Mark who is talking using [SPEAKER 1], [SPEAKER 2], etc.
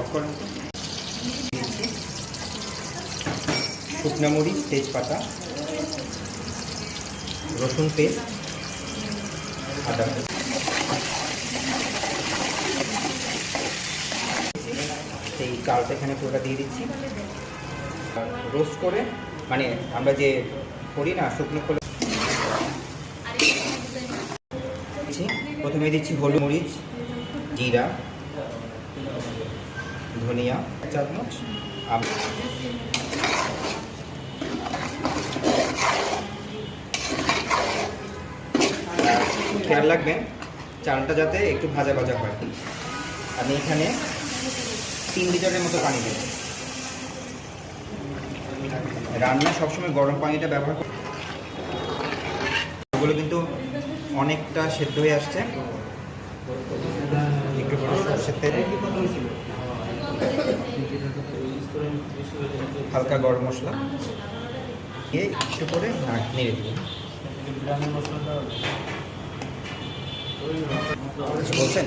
[SPEAKER 1] Of করেন তো। শুকনো মরিচ, তেজপাতা, রসুন পেস্ট, আদা। সেই চালটা এখানে পুরোটা দিয়ে দিচ্ছি। রোস্ট করে, মানে আমরা যে করি না শুকনো করে, প্রথমে দিচ্ছি হলুদ, মরিচ, জিরা, ধনিয়া 1 চামচ, খেয়াল রাখবেন চালটা যাতে একটু ভাজা ভাজা হয়। আমি এখানে 3 লিটারের মতো পানি দেব। রান্না সবসময় গরম পানিটা ব্যবহার করি। ওগুলো কিন্তু অনেকটা সেদ্ধ হয়ে আসছে। একটু করে সরষের তেল, হালকা গরম মশলা দিয়ে একটু করে নেড়ে দিন। বলছেন